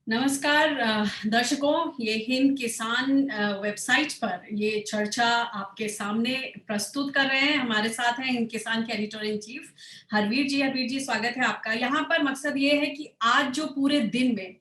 नमस्कार दर्शकों, ये हिंद किसान वेबसाइट पर ये चर्चा आपके सामने प्रस्तुत कर रहे हैं। हमारे साथ हैं हिंद किसान के एडिटर इन चीफ हरवीर जी। हरवीर जी, स्वागत है आपका। यहाँ पर मकसद ये है कि आज जो पूरे दिन में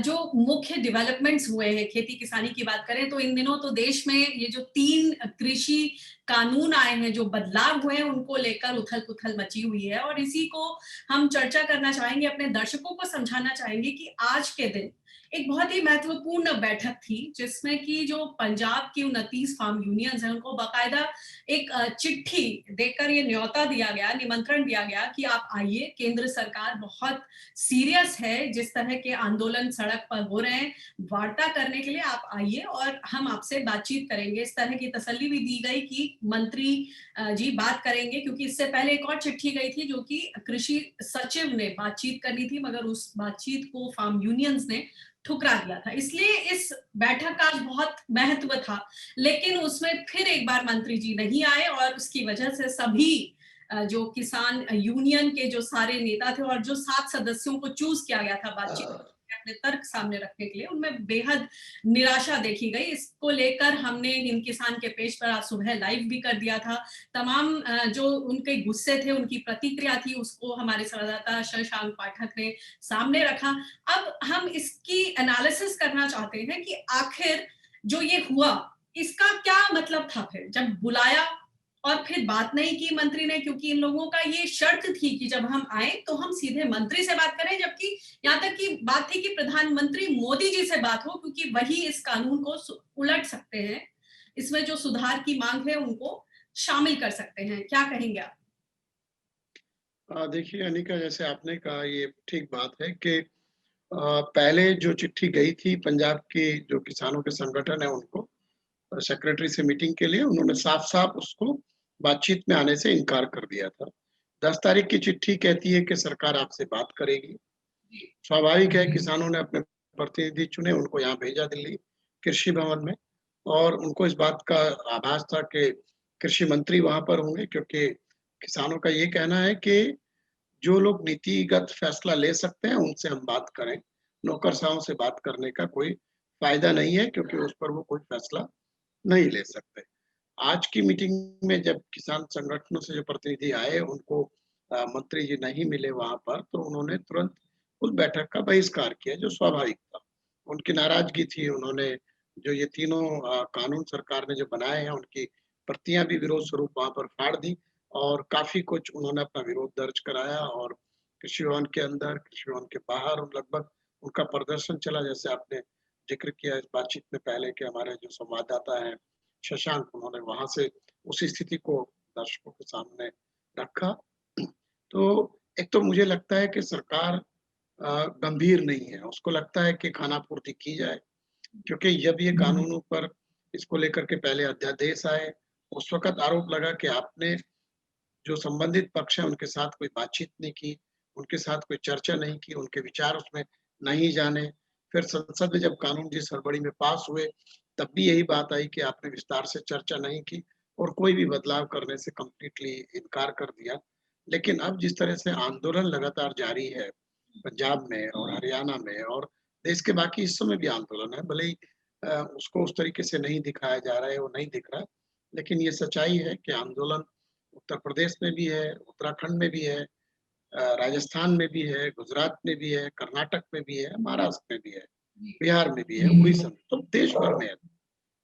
जो मुख्य डेवलपमेंट्स हुए हैं, खेती किसानी की बात करें तो इन दिनों तो देश में ये जो 3 कृषि कानून आए हैं, जो बदलाव हुए हैं, उनको लेकर उथल पुथल मची हुई है और इसी को हम चर्चा करना चाहेंगे, अपने दर्शकों को समझाना चाहेंगे कि आज के दिन एक बहुत ही महत्वपूर्ण बैठक थी जिसमें कि जो पंजाब की 29 फार्म यूनियंस हैं उनको बाकायदा एक चिट्ठी देकर ये न्योता दिया गया, निमंत्रण दिया गया कि आप आइए, केंद्र सरकार बहुत सीरियस है जिस तरह के आंदोलन सड़क पर हो रहे हैं, वार्ता करने के लिए आप आइए और हम आपसे बातचीत करेंगे। इस तरह की तसल्ली भी दी गई कि मंत्री जी बात करेंगे, क्योंकि इससे पहले एक और चिट्ठी गई थी जो कि कृषि सचिव ने बातचीत करनी थी, मगर उस बातचीत को फार्म यूनियंस ने ठुकरा दिया था। इसलिए इस बैठक का बहुत महत्व था, लेकिन उसमें फिर एक बार मंत्री जी नहीं आए और उसकी वजह से सभी जो किसान यूनियन के जो सारे नेता थे और जो 7 सदस्यों को चूज किया गया था बातचीत अपने तर्क सामने रखने के लिए, उनमें बेहद निराशा देखी गई। इसको लेकर हमने हिंद किसान के पेज पर आज सुबह लाइव भी कर दिया था। तमाम जो उनके गुस्से थे, उनकी प्रतिक्रिया थी, उसको हमारे संवाददाता शशांक पाठक ने सामने रखा। अब हम इसकी एनालिसिस करना चाहते हैं कि आखिर जो ये हुआ, इसका क्या मतलब था फिर जब बुलाया और फिर बात नहीं की मंत्री ने, क्योंकि इन लोगों का ये शर्त थी कि जब हम आए तो हम सीधे मंत्री से बात करें, जबकि यहाँ तक की बात थी कि प्रधानमंत्री मोदी जी से बात हो, क्योंकि वही इस कानून को उलट सकते हैं, इसमें जो सुधार की मांग है उनको शामिल कर सकते हैं। क्या कहेंगे आप? देखिए अनिका, जैसे आपने कहा ये ठीक बात है कि पहले जो चिट्ठी गई थी पंजाब की जो किसानों के संगठन है उनको सेक्रेटरी से मीटिंग के लिए, उन्होंने साफ-साफ उसको बातचीत में आने से इनकार कर दिया था। 10 तारीख की चिट्ठी कहती है कि सरकार आपसे बात करेगी। स्वाभाविक है, किसानों ने अपने प्रतिनिधि चुने, उनको यहाँ भेजा दिल्ली कृषि भवन में और उनको इस बात का आभास था कि कृषि मंत्री वहाँ पर होंगे, क्योंकि किसानों का ये कहना है कि जो लोग नीतिगत फैसला ले सकते हैं, उनसे हम बात करें। नौकरशाहों से बात करने का कोई फ़ायदा नहीं है, क्योंकि उस पर वो कोई फैसला नहीं ले सकते। आज की मीटिंग में जब किसान संगठनों से जो प्रतिनिधि आए, उनको मंत्री जी नहीं मिले वहाँ पर, तो उन्होंने तुरंत उस बैठक का बहिष्कार किया, जो स्वाभाविक था। उनकी नाराज़गी थी, उन्होंने जो ये तीनों कानून सरकार ने जो बनाए हैं, उनकी प्रतियाँ भी विरोध स्वरूप वहाँ पर फाड़ दी और काफ़ी कुछ उन्होंने अपना विरोध दर्ज कराया और कृषि भवन के अंदर, कृषि भवन के बाहर लगभग उनका प्रदर्शन चला। जैसे आपने ज़िक्र किया इस बातचीत में पहले कि हमारे जो संवाददाता हैं शशांक, उन्होंने वहाँ से उस स्थिति को दर्शकों के सामने रखा। तो एक तो मुझे लगता है कि सरकार गंभीर नहीं है, उसको लगता है कि खानापूर्ति की जाए, क्योंकि जब ये कानूनों पर इसको लेकर के पहले अध्यादेश आए, उस वक़्त आरोप लगा कि आपने जो संबंधित पक्ष है उनके साथ कोई बातचीत नहीं की, उनके साथ कोई चर्चा नहीं की, उनके विचार उसमें नहीं जाने। फिर संसद में जब कानून जिस हड़बड़ी में पास हुए, तब भी यही बात आई कि आपने विस्तार से चर्चा नहीं की और कोई भी बदलाव करने से कंप्लीटली इनकार कर दिया। लेकिन अब जिस तरह से आंदोलन लगातार जारी है, पंजाब में और हरियाणा में और देश के बाकी हिस्सों में भी आंदोलन है, भले ही उसको उस तरीके से नहीं दिखाया जा रहा है, वो नहीं दिख रहा है, लेकिन ये सच्चाई है कि आंदोलन उत्तर प्रदेश में भी है, उत्तराखंड में भी है, राजस्थान में भी है, गुजरात में भी है, कर्नाटक में भी है, महाराष्ट्र में भी है, बिहार में भी है, उड़ीसा में, तो देश भर में है।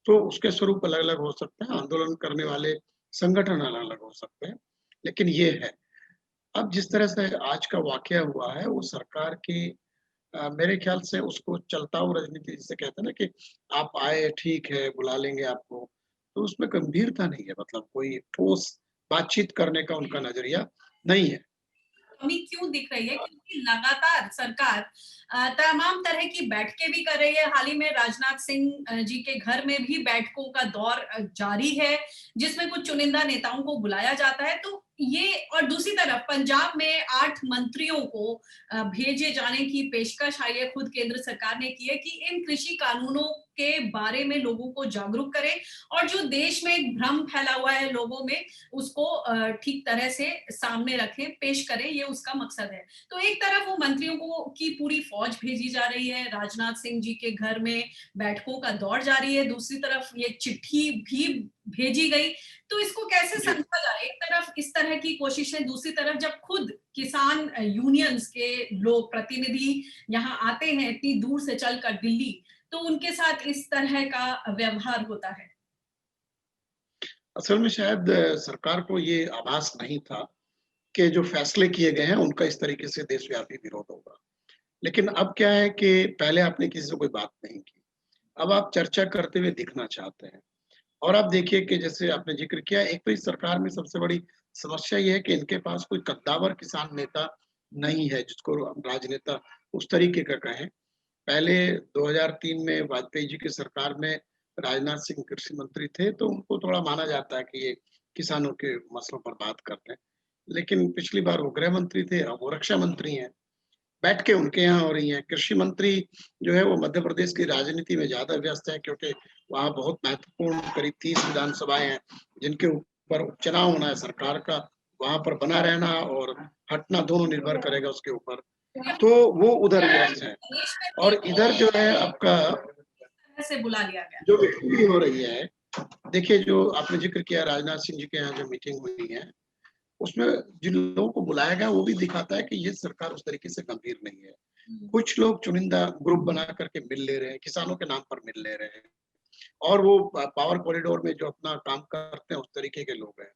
तो उसके स्वरूप अलग-अलग हो सकते हैं, आंदोलन करने वाले संगठन अलग-अलग हो सकते हैं, लेकिन ये है। अब जिस तरह से आज का वाक़या हुआ है, वो सरकार की मेरे ख़्याल से उसको चलता-हू राजनीति जिसे कहते हैं ना कि आप आए, ठीक है, बुला लेंगे आपको, तो उसमें गंभीरता नहीं है, मतलब कोई ठोस बातचीत करने का उनका नज़रिया नहीं है। कमी क्यों दिख रही है? क्योंकि लगातार सरकार तमाम तरह की बैठकें भी कर रही है। हाल ही में राजनाथ सिंह जी के घर में भी बैठकों का दौर जारी है, जिसमें कुछ चुनिंदा नेताओं को बुलाया जाता है। तो ये और दूसरी तरफ पंजाब में 8 मंत्रियों को भेजे जाने की पेशकश आई है, खुद केंद्र सरकार ने की है कि इन कृषि कानूनों के बारे में लोगों को जागरूक करें और जो देश में एक भ्रम फैला हुआ है लोगों में, उसको ठीक तरह से सामने रखें, पेश करें, ये उसका मकसद है। तो एक तरफ वो मंत्रियों को की पूरी फौज भेजी जा रही है, राजनाथ सिंह जी के घर में बैठकों का दौर जारी है, दूसरी तरफ ये चिट्ठी भी भेजी गई। तो इसको कैसे जी। समझा जाए? एक तरफ इस तरह की कोशिशें, दूसरी तरफ जब खुद किसान यूनियंस के लोग प्रतिनिधि यहाँ आते हैं इतनी दूर से चलकर दिल्ली, तो उनके साथ इस तरह का व्यवहार होता है। असल में शायद सरकार को ये आभास नहीं था कि जो फैसले किए गए हैं उनका इस तरीके से देशव्यापी विरोध होगा। लेकिन अब क्या है कि पहले आपने किसी से कोई बात नहीं की, अब आप चर्चा करते हुए दिखना चाहते हैं। और आप देखिए कि जैसे आपने ज़िक्र किया, एक तो इस सरकार में सबसे बड़ी समस्या ये है कि इनके पास कोई कद्दावर किसान नेता नहीं है, जिसको हम राजनेता उस तरीके का कहें। पहले 2003 में वाजपेयी जी की सरकार में राजनाथ सिंह कृषि मंत्री थे, तो उनको थोड़ा माना जाता है कि ये किसानों के मसलों पर बात करते हैं। लेकिन पिछली बार वो गृह मंत्री थे, अब वो रक्षा मंत्री हैं। बैठ के उनके यहाँ हो रही हैं। कृषि मंत्री जो है वो मध्य प्रदेश की राजनीति में ज़्यादा व्यस्त है, क्योंकि वहाँ बहुत महत्वपूर्ण करीब 30 विधानसभाएँ हैं, जिनके ऊपर उपचुनाव होना है सरकार का। वहाँ पर बना रहना और हटना दोनों निर्भर करेगा उसके ऊपर। तो वो उधर व्यस्त हैं। देश में और इधर जो है आपका तरह से बुला लिया गया। जो मीटिंग भी हो रही है, देखिए जो आपने ज़िक्र किया राजनाथ सिंह जी के यहाँ जो मीटिंग हुई है, उसमें जिन लोगों को बुलाया गया वो भी दिखाता है कि ये सरकार उस तरीके से गंभीर नहीं है। कुछ लोग चुनिंदा ग्रुप बना करके मिल ले रहे हैं, किसानों के नाम पर मिल ले रहे हैं और वो पावर कॉरिडोर में जो अपना काम करते हैं उस तरीके के लोग हैं।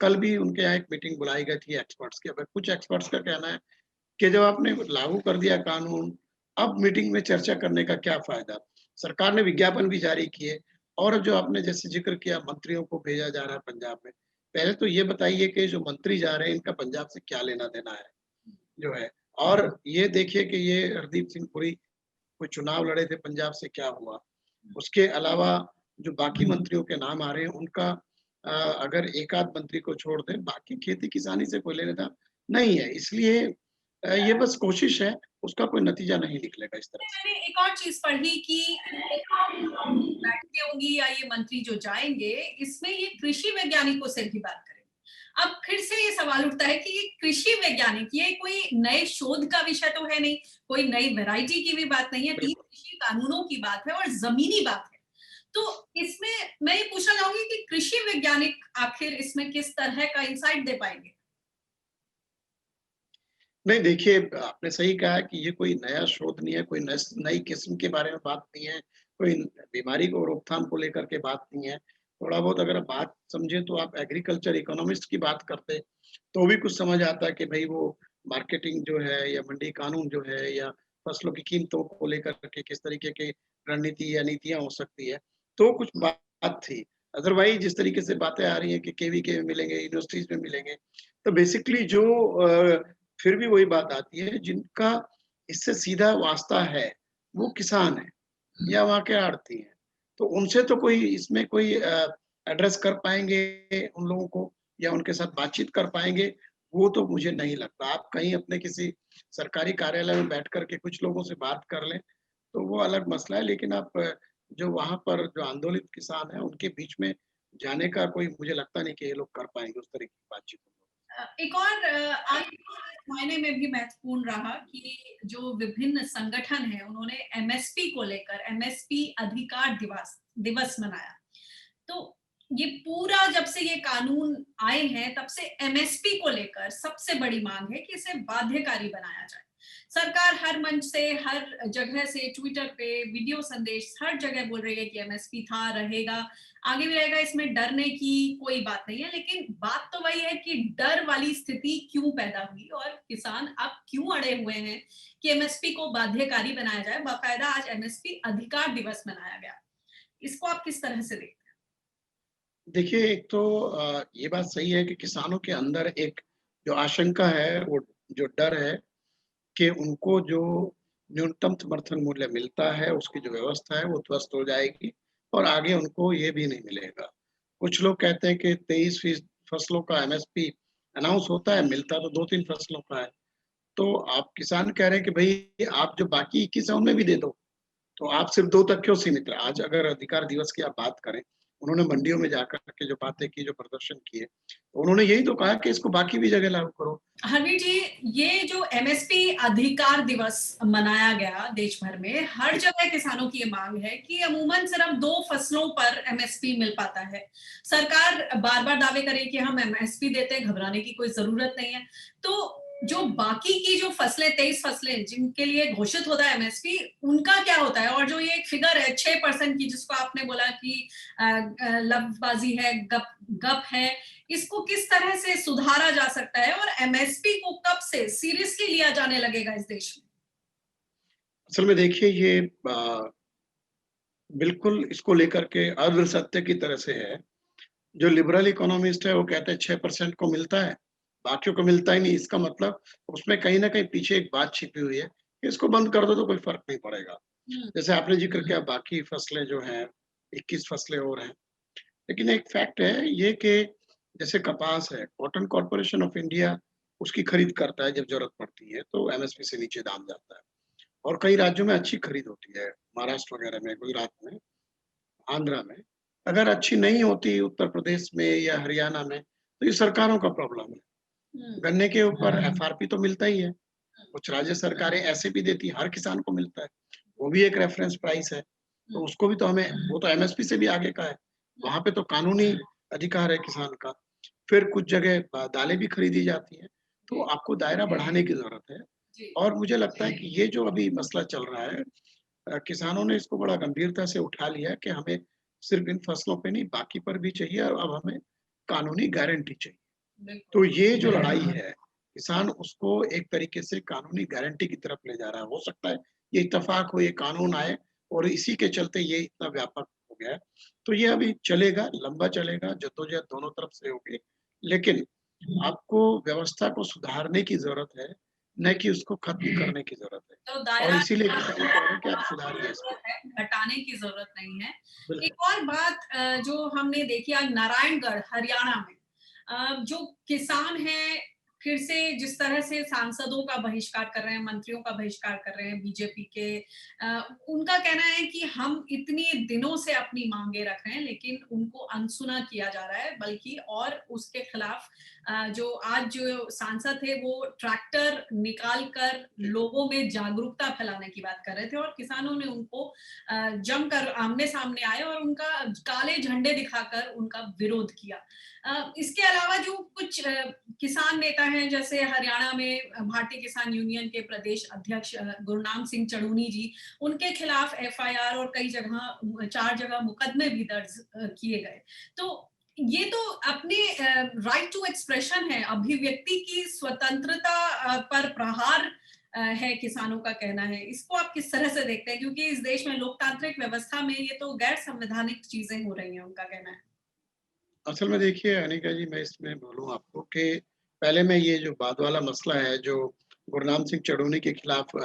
कल भी उनके यहाँ एक मीटिंग बुलाई गई थी एक्सपर्ट्स की। अब कुछ एक्सपर्ट्स का कहना है कि जब आपने लागू कर दिया कानून, अब मीटिंग में चर्चा करने का क्या फ़ायदा? सरकार ने विज्ञापन भी जारी किए और जो आपने जैसे ज़िक्र किया मंत्रियों को भेजा जा रहा है पंजाब में। पहले तो ये बताइए कि जो मंत्री जा रहे हैं इनका पंजाब से क्या लेना-देना है, जो है? और ये देखिए कि ये हरदीप सिंह पुरी कोई चुनाव लड़े थे पंजाब से, क्या हुआ? उसके अलावा जो बाकी मंत्रियों के नाम आ रहे हैं उनका अगर एक आध मंत्री को छोड़ दें, बाकी खेती-किसानी से कोई लेना-देना नहीं है। इसलिए ये बस कोशिश है, उसका कोई नतीजा नहीं निकलेगा इस तरह से। मैंने एक और चीज़ पढ़ी कि बैठकें होंगी या ये मंत्री जो जाएँगे, इसमें ये कृषि वैज्ञानिकों से भी बात करेंगे। अब फिर से ये सवाल उठता है कि ये कृषि वैज्ञानिक, ये कोई नए शोध का विषय तो है नहीं, कोई नई वैरायटी की भी बात नहीं है, 3 बिल्कुल। कृषि कानूनों की बात है और ज़मीनी बात है। तो इसमें मैं ये पूछना चाहूँगी कि कृषि वैज्ञानिक आखिर इसमें किस तरह का इनसाइट दे पाएँगे? नहीं देखिए, आपने सही कहा कि ये कोई नया शोध नहीं है, कोई नई किस्म के बारे में बात नहीं है, कोई बीमारी को रोकथाम को लेकर के बात नहीं है। थोड़ा बहुत अगर आप बात समझें तो आप एग्रीकल्चर इकोनॉमिस्ट की बात करते, तो भी कुछ समझ आता है कि भई वो मार्केटिंग जो है या मंडी कानून जो है या फसलों की कीमतों को लेकर के किस तरीके की रणनीति या नीतियाँ हो सकती है, तो कुछ बात थी। अदरवाइज़ जिस तरीके से बातें आ रही हैं कि केवीके में मिलेंगे, यूनिवर्सिटीज़ में मिलेंगे, तो बेसिकली जो फिर भी वही बात आती है जिनका इससे सीधा वास्ता है, वो किसान हैं या वहाँ के आड़ती हैं। तो उनसे तो कोई इसमें कोई एड्रेस कर पाएँगे उन लोगों को या उनके साथ बातचीत कर पाएँगे, वो तो मुझे नहीं लगता। आप कहीं अपने किसी सरकारी कार्यालय में बैठ कर के कुछ लोगों से बात कर लें, तो वो अलग मसला है। लेकिन आप जो वहाँ पर जो आंदोलित किसान हैं, उनके बीच में जाने का कोई मुझे लगता नहीं कि ये लोग कर पाएँगे उस तरह की बातचीत। एक और आज इस मायने में भी महत्वपूर्ण रहा कि जो विभिन्न संगठन हैं, उन्होंने एमएसपी को लेकर एमएसपी अधिकार दिवस दिवस मनाया। तो ये पूरा जब से ये कानून आए हैं, तब से एमएसपी को लेकर सबसे बड़ी मांग है कि इसे बाध्यकारी बनाया जाए। सरकार हर मंच से, हर जगह से, ट्विटर पे, वीडियो संदेश, हर जगह बोल रही है कि एमएसपी था, रहेगा, आगे भी रहेगा, इसमें डरने की कोई बात नहीं है। लेकिन बात तो वही है कि डर वाली स्थिति क्यों पैदा हुई और किसान अब क्यों अड़े हुए हैं कि एमएसपी को बाध्यकारी बनाया जाए। बाकायदा आज एमएसपी अधिकार दिवस मनाया गया। इसको आप किस तरह से देखते हैं? देखिए, एक तो ये बात सही है कि किसानों के अंदर एक जो आशंका है, वो जो डर है कि उनको जो न्यूनतम समर्थन मूल्य मिलता है, उसकी जो व्यवस्था है, वो ध्वस्त हो जाएगी और आगे उनको ये भी नहीं मिलेगा। कुछ लोग कहते हैं कि 23 फीस फसलों का एमएसपी अनाउंस होता है, मिलता तो 2-3 फसलों का है। तो आप किसान कह रहे हैं कि भई आप जो बाकी 21 है उनमें भी दे दो। तो आप सिर्फ 2 तक क्यों सीमित रहे? आज अगर अधिकार दिवस की आप बात करें, उन्होंने मंडियों में जाकर के जो बातें की, जो प्रदर्शन किए, तो उन्होंने यही तो कहा कि इसको बाकी भी जगह लागू करो। हरवीर जी, ये जो एमएसपी अधिकार दिवस मनाया गया देश भर में, हर जगह किसानों की ये मांग है कि अमूमन सिर्फ 2 फसलों पर एमएसपी मिल पाता है। सरकार बार-बार दावे करे कि हम एमएसपी देते हैं, घबराने की कोई ज़रूरत नहीं है। तो जो बाकी की जो फसलें 23 फसलें जिनके लिए घोषित होता है एमएसपी, उनका क्या होता है? और जो ये एक फिगर है 6% की जिसको आपने बोला कि लफबाज़ी है, गप है, इसको किस तरह से सुधारा जा सकता है और एमएसपी को कब से सीरियसली लिया जाने लगेगा इस देश में? असल में देखिए ये बिल्कुल इसको लेकर के अर्ध सत्य की तरह से है। जो लिबरल इकोनॉमिस्ट है वो कहते हैं 6% को मिलता है, बाकियों को मिलता ही नहीं। इसका मतलब उसमें कहीं न कहीं पीछे एक बात छिपी हुई है, कि इसको बंद कर दो तो कोई फ़र्क नहीं पड़ेगा। हुँ, जैसे आपने ज़िक्र किया बाकी फसलें जो हैं, 21 फसलें और हैं। लेकिन एक फैक्ट है ये कि जैसे कपास है, कॉटन कॉर्पोरेशन ऑफ इंडिया उसकी खरीद करता है जब ज़रूरत पड़ती है, तो एमएसपी से नीचे दाम जाता है। और कई राज्यों में अच्छी खरीद होती है, महाराष्ट्र वगैरह में, गुजरात में, आंध्र में। अगर अच्छी नहीं होती उत्तर प्रदेश में या हरियाणा में, तो ये सरकारों का प्रॉब्लम है। हुँ, गन्ने के ऊपर एफआरपी तो मिलता ही है, कुछ राज्य सरकारें ऐसे भी देती हैं, हर किसान को मिलता है। वो भी एक रेफरेंस प्राइस है, हुँ, तो उसको भी तो हमें वो तो एमएसपी से भी आगे का है। हुँ, वहाँ पे तो कानूनी अधिकार है किसान का। फिर कुछ जगह दालें भी खरीदी जाती हैं, तो जी, आपको दायरा बढ़ाने की ज़रूरत है। जी, और मुझे लगता है कि ये जो अभी मसला चल रहा है किसानों ने इसको बड़ा गंभीरता से उठा लिया कि हमें सिर्फ़ इन फसलों पे नहीं बाकी पर भी चाहिए और अब हमें कानूनी गारंटी चाहिए। बिल्कुल। तो ये जो लड़ाई है, किसान उसको एक तरीके से कानूनी गारंटी की तरफ ले जा रहा है। हो सकता है ये इत्तेफ़ाक हो, ये कानून आए और इसी के चलते ये इतना व्यापक हो गया है। तो ये अभी चलेगा, लंबा चलेगा, जद्दोजहद दोनों तरफ से होगी। लेकिन आपको व्यवस्था को सुधारने की ज़रूरत है, न जी, कि उसको खत्म करने की ज़रूरत है। तो और दायरा इसीलिए किसान कह रहे हैं कि आप बढ़ाने की सुधारिए इसको। ज़रूरत है, घटाने की ज़रूरत नहीं है। बिल्कुल। एक और बात जो हमने देखी आज नारायणगढ़ हरियाणा में जो किसान हैं फिर से जिस तरह से सांसदों का बहिष्कार कर रहे हैं, मंत्रियों का बहिष्कार कर रहे हैं बीजेपी के उनका कहना है कि हम इतने दिनों से अपनी मांगे रख रहे हैं लेकिन उनको अनसुना किया जा रहा है बल्कि और उसके खिलाफ जो आज जो सांसद थे वो ट्रैक्टर निकाल कर जी। लोगों में जागरूकता फैलाने की बात कर रहे थे और किसानों ने उनको जमकर आमने सामने आए और उनका काले झंडे दिखाकर उनका विरोध किया। इसके अलावा जो कुछ किसान नेता हैं जैसे हरियाणा में भारतीय किसान यूनियन के प्रदेश अध्यक्ष गुरनाम सिंह चढ़ूनी जी, उनके खिलाफ एफआईआर और कई जगह 4 जगह मुकदमे भी दर्ज किए गए। तो ये तो अपने राइट टू एक्सप्रेशन है, अभिव्यक्ति की स्वतंत्रता पर प्रहार है किसानों का कहना है। इसको आप किस तरह से देखते हैं? क्योंकि इस देश में लोकतांत्रिक व्यवस्था में ये तो गैर संवैधानिक चीज़ें हो रही हैं, उनका कहना है। असल में देखिए अनिका जी मैं इसमें बोलूँ आपको कि पहले मैं ये जो बाद वाला मसला है जो गुरनाम सिंह चढ़ूनी के खिलाफ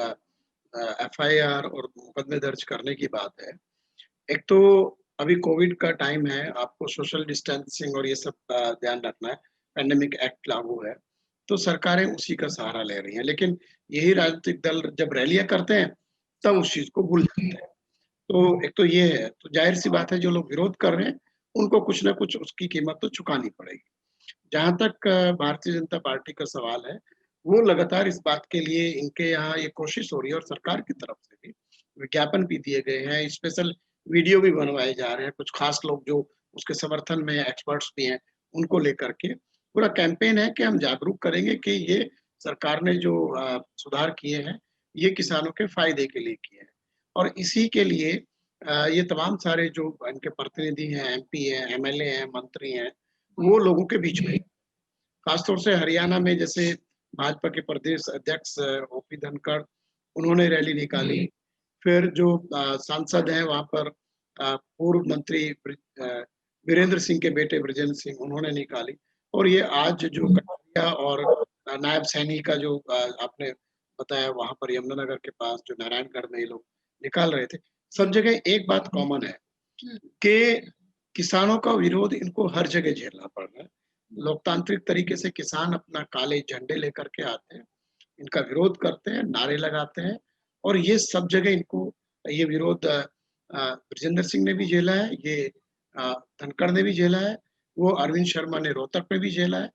एफआईआर और मुकदमे दर्ज करने की बात है। एक तो अभी कोविड का टाइम है, आपको सोशल डिस्टेंसिंग और ये सब ध्यान रखना है, पैंडेमिक एक्ट लागू है, तो सरकारें उसी का सहारा ले रही हैं। लेकिन यही राजनीतिक दल जब रैलियाँ करते हैं, तब उस चीज़ को भूल जाते हैं। तो एक तो ये है, तो ज़ाहिर-सी बात है जो लोग विरोध कर रहे हैं, उनको कुछ न कुछ उसकी कीमत तो चुकानी पड़ेगी। जहाँ तक भारतीय जनता पार्टी का सवाल है, वो लगातार इस बात के लिए इनके यहाँ ये कोशिश हो रही है और सरकार की तरफ से भी विज्ञापन भी दिए गए हैं, स्पेशल वीडियो भी बनवाए जा रहे हैं, कुछ खास लोग जो उसके समर्थन में एक्सपर्ट्स भी हैं, उनको लेकर के पूरा कैंपेन है कि हम जागरूक करेंगे कि ये सरकार ने जो सुधार किए हैं, ये किसानों के फ़ायदे के लिए किए हैं। और इसी के लिए ये तमाम सारे जो इनके प्रतिनिधि हैं, एमपी हैं, एमएलए हैं, मंत्री हैं, वो लोगों के बीच में खासतौर से हरियाणा में जैसे भाजपा के प्रदेश अध्यक्ष ओपी धनखड़, उन्होंने रैली निकाली। फिर जो सांसद हैं वहाँ पर पूर्व मंत्री वीरेंद्र सिंह के बेटे बृजेंद्र सिंह उन्होंने निकाली और ये आज जो कटारिया और नायब सैनी का जो आपने बताया वहाँ पर यमुनानगर के पास जो नारायणगढ़ में ये लोग निकाल रहे थे। सब जी। जगह एक बात कॉमन है हुँ, कि किसानों का विरोध इनको हर जगह झेलना पड़ रहा है। लोकतांत्रिक तरीके से किसान अपना काले झंडे लेकर के आते हैं, इनका विरोध करते हैं, नारे लगाते हैं और ये सब जगह इनको ये विरोध ब्रजेंद्र सिंह ने भी झेला है, ये धनखड़ ने भी झेला है, वो अरविंद शर्मा ने रोहतक में भी झेला है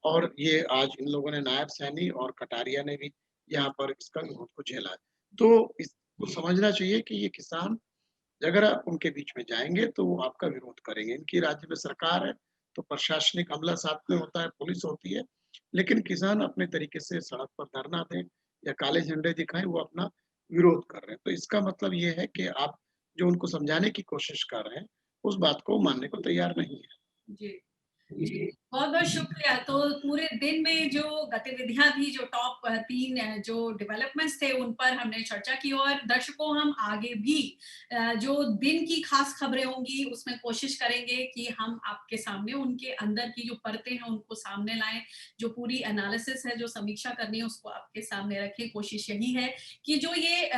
और ये आज इन लोगों ने नायब सैनी और कटारिया ने भी यहाँ पर इसका विरोध को झेला है। तो इसको समझना चाहिए कि ये किसान अगर आप उनके बीच में जाएँगे तो वो आपका विरोध करेंगे। इनकी राज्य में सरकार है, तो प्रशासनिक अमला साथ में होता है, पुलिस होती है, लेकिन किसान अपने तरीके से सड़क पर धरना दें या काले झंडे दिखाएँ, वो अपना विरोध कर रहे हैं। तो इसका मतलब ये है कि आप जो उनको समझाने की कोशिश कर रहे हैं, उस बात को मानने को तैयार नहीं है। जी। जी, बहुत-बहुत शुक्रिया। तो पूरे दिन में जो गतिविधियाँ थी, जो टॉप 3 जो डेवलपमेंट्स थे, उन पर हमने चर्चा की और दर्शकों हम आगे भी जो दिन की खास खबरें होंगी, उसमें कोशिश करेंगे कि हम आपके सामने उनके अंदर की जो परतें हैं, उनको सामने लाएँ। जो पूरी एनालिसिस है, जो समीक्षा करनी है, उसको आपके सामने रखें। कोशिश यही है कि जो ये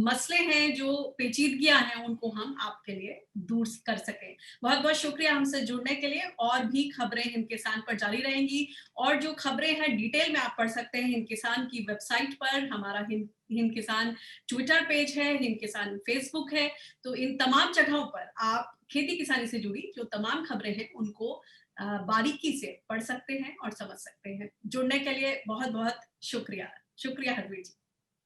मसले हैं, जो पेचीदगियाँ हैं, उनको हम आपके लिए दूर कर सकें। बहुत-बहुत शुक्रिया हमसे जुड़ने के लिए और भी खबरें हिंद किसान पर जारी रहेंगी और जो खबरें हैं डिटेल में आप पढ़ सकते हैं हिंद किसान की वेबसाइट पर। हमारा हिंद हिंद किसान ट्विटर पेज है, हिंद किसान फेसबुक है। तो इन तमाम जगहों पर आप खेती किसानी से जुड़ी जो तमाम खबरें हैं उनको बारीकी से पढ़ सकते हैं और समझ सकते हैं। जुड़ने के लिए बहुत-बहुत शुक्रिया। शुक्रिया हरवीर जी।